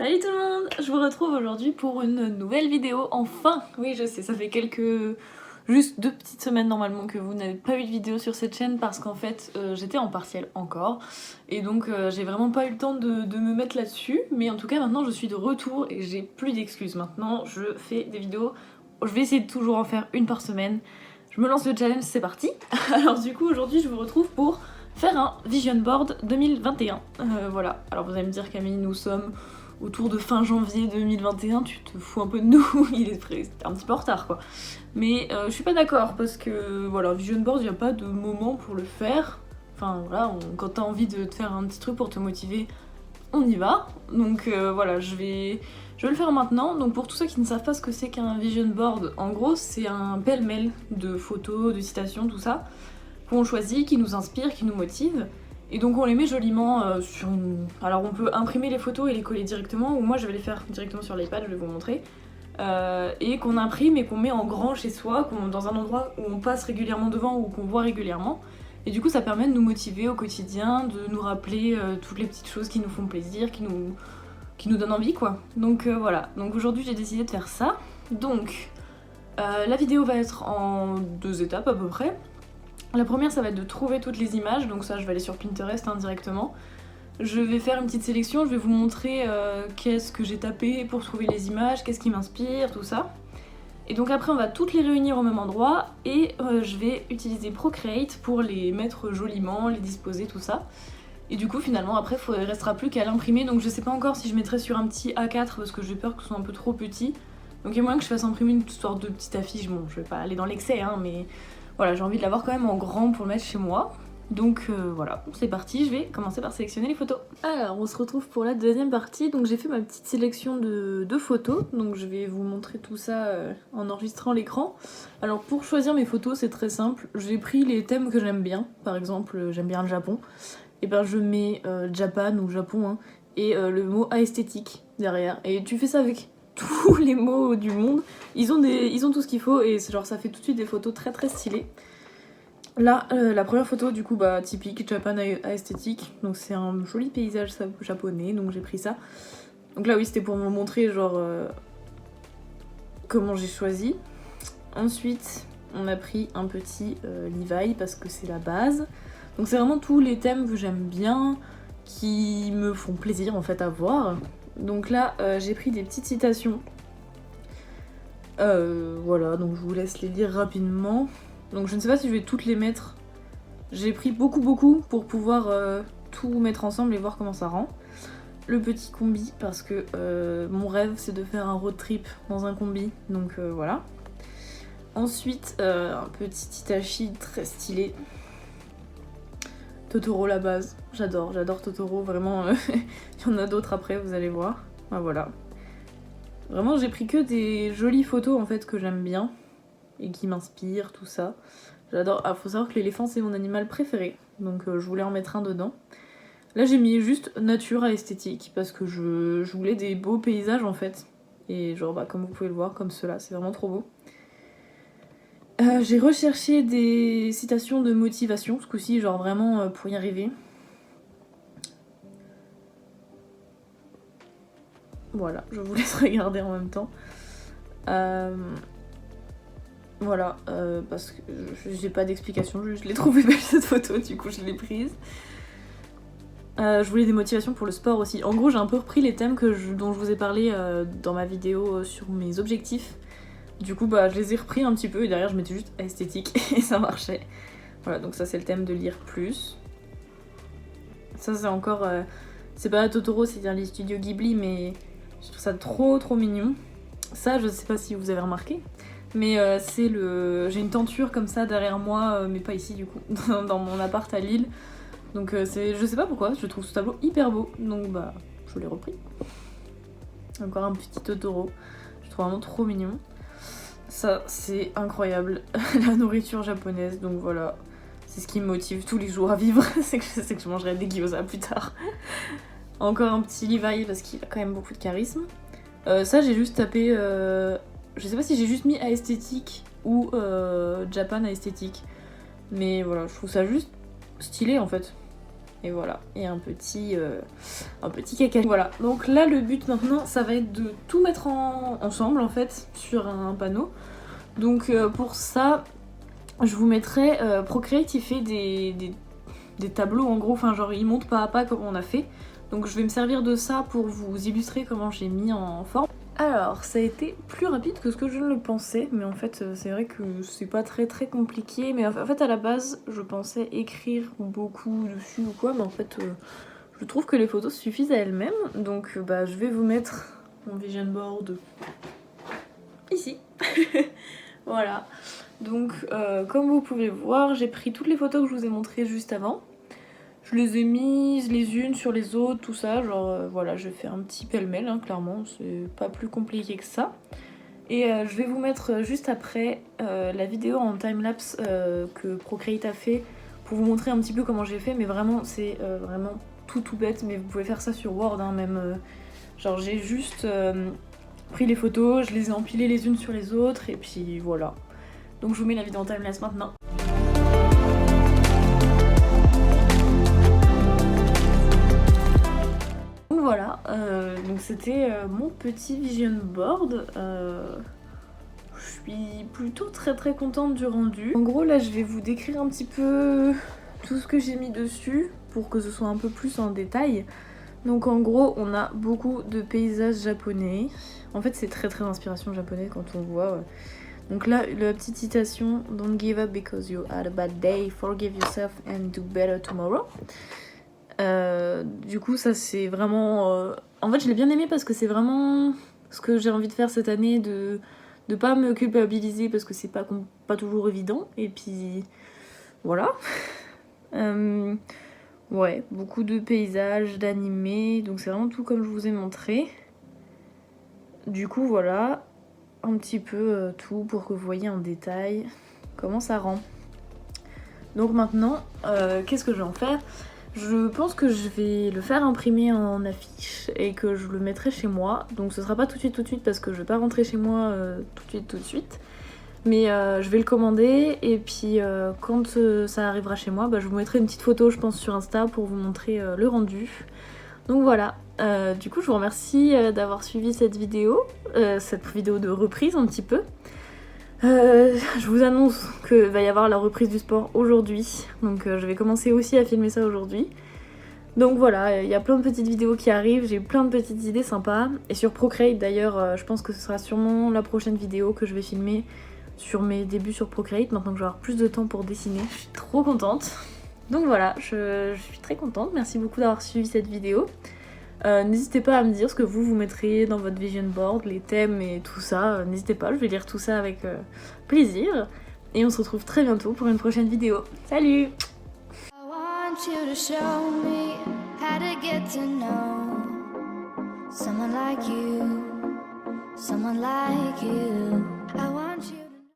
Salut tout le monde, je vous retrouve aujourd'hui pour une nouvelle vidéo, enfin. Oui, je sais, ça fait juste 2 petites semaines normalement que vous n'avez pas eu de vidéo sur cette chaîne parce qu'en fait j'étais en partiel encore et donc j'ai vraiment pas eu le temps de me mettre là-dessus, mais en tout cas maintenant je suis de retour et j'ai plus d'excuses. Maintenant je fais des vidéos, je vais essayer de toujours en faire une par semaine. Je me lance le challenge, c'est parti. Alors du coup aujourd'hui je vous retrouve pour faire un vision board 2021. Voilà, alors vous allez me dire Camille, nous sommes autour de fin janvier 2021, tu te fous un peu de nous, il est un petit peu en retard quoi. Mais je suis pas d'accord parce que voilà, vision board, il n'y a pas de moment pour le faire. Enfin voilà, quand t'as envie de te faire un petit truc pour te motiver, on y va. Donc voilà, je vais le faire maintenant. Donc pour tous ceux qui ne savent pas ce que c'est qu'un vision board, en gros c'est un pêle-mêle de photos, de citations, tout ça, qu'on choisit, qui nous inspire, qui nous motive. Et donc on les met joliment sur une... Alors on peut imprimer les photos et les coller directement, ou moi je vais les faire directement sur l'iPad, je vais vous montrer. Et qu'on imprime et qu'on met en grand chez soi, dans un endroit où on passe régulièrement devant ou qu'on voit régulièrement. Et du coup ça permet de nous motiver au quotidien, de nous rappeler toutes les petites choses qui nous font plaisir, qui nous donnent envie quoi. Donc voilà, donc aujourd'hui j'ai décidé de faire ça. Donc la vidéo va être en 2 étapes à peu près. La première ça va être de trouver toutes les images, donc ça je vais aller sur Pinterest directement. Je vais faire une petite sélection, je vais vous montrer qu'est-ce que j'ai tapé pour trouver les images, qu'est-ce qui m'inspire, tout ça. Et donc après on va toutes les réunir au même endroit et je vais utiliser Procreate pour les mettre joliment, les disposer, tout ça. Et du coup finalement après il restera plus qu'à l'imprimer, donc je sais pas encore si je mettrai sur un petit A4 parce que j'ai peur que ce soit un peu trop petit. Donc il y a moyen que je fasse imprimer une sorte de petite affiche, bon je vais pas aller dans l'excès hein, mais voilà, j'ai envie de l'avoir quand même en grand pour le mettre chez moi. Donc voilà, c'est parti, je vais commencer par sélectionner les photos. Alors on se retrouve pour la deuxième partie, donc j'ai fait ma petite sélection de photos, donc je vais vous montrer tout ça en enregistrant l'écran. Alors pour choisir mes photos c'est très simple, j'ai pris les thèmes que j'aime bien, par exemple j'aime bien le Japon, et ben je mets Japan ou Japon hein, et le mot esthétique derrière, et tu fais ça avec tous les mots du monde, ils ont tout ce qu'il faut et genre ça fait tout de suite des photos très très stylées. Là, la première photo, du coup, bah, typique Japan esthétique. Donc, c'est un joli paysage japonais, donc j'ai pris ça. Donc, là, oui, c'était pour me montrer, genre, comment j'ai choisi. Ensuite, on a pris un petit Levi parce que c'est la base. Donc, c'est vraiment tous les thèmes que j'aime bien, qui me font plaisir en fait à voir. Donc, là, j'ai pris des petites citations. Voilà, donc je vous laisse les lire rapidement. Donc je ne sais pas si je vais toutes les mettre. J'ai pris beaucoup pour pouvoir tout mettre ensemble et voir comment ça rend. Le petit combi parce que mon rêve c'est de faire un road trip dans un combi, donc voilà. Ensuite un petit Itachi très stylé. Totoro la base, j'adore Totoro, vraiment. Il y en a d'autres après, vous allez voir. Ah, voilà. Vraiment j'ai pris que des jolies photos en fait que j'aime bien et qui m'inspire, tout ça. J'adore. Ah, faut savoir que l'éléphant c'est mon animal préféré, donc je voulais en mettre un dedans. Là j'ai mis juste nature à esthétique parce que je voulais des beaux paysages en fait. Et genre bah, comme vous pouvez le voir, comme cela, c'est vraiment trop beau. J'ai recherché des citations de motivation ce coup-ci, genre vraiment pour y arriver. Voilà, je vous laisse regarder en même temps. Voilà, parce que j'ai pas d'explication, je l'ai trouvée belle cette photo, du coup je l'ai prise. Je voulais des motivations pour le sport aussi. En gros, j'ai un peu repris les thèmes dont je vous ai parlé dans ma vidéo sur mes objectifs. Du coup, bah, je les ai repris un petit peu et derrière, je mettais juste esthétique et ça marchait. Voilà, donc ça, c'est le thème de lire plus. Ça, c'est encore... c'est pas Totoro, c'est les studios Ghibli, mais je trouve ça trop mignon. Ça, je sais pas si vous avez remarqué, mais c'est j'ai une tenture comme ça derrière moi, mais pas ici du coup, dans mon appart à Lille. Donc je sais pas pourquoi, je trouve ce tableau hyper beau, donc bah je l'ai repris. Encore un petit Totoro, je trouve vraiment trop mignon. Ça c'est incroyable, la nourriture japonaise, donc voilà. C'est ce qui me motive tous les jours à vivre, c'est que je sais que je mangerai des gyoza plus tard. Encore un petit Levi parce qu'il a quand même beaucoup de charisme. Ça j'ai juste tapé... je sais pas si j'ai juste mis à esthétique ou Japan à esthétique. Mais voilà, je trouve ça juste stylé en fait. Et voilà, et un petit caca. Voilà, donc là le but maintenant ça va être de tout mettre ensemble en fait sur un panneau. Donc pour ça je vous mettrai Procreate, il fait des tableaux en gros, enfin genre il montre pas à pas comment on a fait. Donc je vais me servir de ça pour vous illustrer comment j'ai mis en forme. Alors ça a été plus rapide que ce que je ne le pensais, mais en fait c'est vrai que c'est pas très compliqué. Mais en fait à la base je pensais écrire beaucoup dessus ou quoi, mais en fait je trouve que les photos suffisent à elles-mêmes. Donc bah je vais vous mettre mon vision board ici. Voilà. Donc comme vous pouvez voir, j'ai pris toutes les photos que je vous ai montrées juste avant. Je les ai mises les unes sur les autres, tout ça, genre voilà, je vais faire un petit pêle-mêle, hein, clairement, c'est pas plus compliqué que ça. Et je vais vous mettre juste après la vidéo en timelapse que Procreate a fait pour vous montrer un petit peu comment j'ai fait, mais vraiment, c'est vraiment tout bête, mais vous pouvez faire ça sur Word, hein, même, genre j'ai juste pris les photos, je les ai empilées les unes sur les autres, et puis voilà. Donc je vous mets la vidéo en timelapse maintenant. Voilà, donc c'était mon petit vision board. Je suis plutôt très contente du rendu. En gros là je vais vous décrire un petit peu tout ce que j'ai mis dessus pour que ce soit un peu plus en détail. Donc en gros on a beaucoup de paysages japonais. En fait c'est très inspiration japonais quand on voit. Donc là la petite citation « Don't give up because you had a bad day, forgive yourself and do better tomorrow ». Du coup ça c'est vraiment... En fait je l'ai bien aimé parce que c'est vraiment ce que j'ai envie de faire cette année, de pas me culpabiliser parce que c'est pas toujours évident, et puis voilà. Ouais, beaucoup de paysages, d'animés, donc c'est vraiment tout comme je vous ai montré. Du coup voilà, un petit peu tout pour que vous voyez en détail comment ça rend. Donc maintenant, qu'est-ce que je vais en faire ? Je pense que je vais le faire imprimer en affiche et que je le mettrai chez moi. Donc ce sera pas tout de suite parce que je vais pas rentrer chez moi tout de suite. Mais je vais le commander et puis quand ça arrivera chez moi, bah, je vous mettrai une petite photo je pense sur Insta pour vous montrer le rendu. Donc voilà, du coup je vous remercie d'avoir suivi cette vidéo de reprise un petit peu. Je vous annonce qu'il va y avoir la reprise du sport aujourd'hui, donc je vais commencer aussi à filmer ça aujourd'hui. Donc voilà, il y a plein de petites vidéos qui arrivent, j'ai plein de petites idées sympas. Et sur Procreate d'ailleurs, je pense que ce sera sûrement la prochaine vidéo que je vais filmer sur mes débuts sur Procreate, maintenant que je vais avoir plus de temps pour dessiner. Je suis trop contente. Donc voilà, je suis très contente, merci beaucoup d'avoir suivi cette vidéo. N'hésitez pas à me dire ce que vous mettrez dans votre vision board, les thèmes et tout ça. N'hésitez pas, je vais lire tout ça avec plaisir. Et on se retrouve très bientôt pour une prochaine vidéo. Salut! I want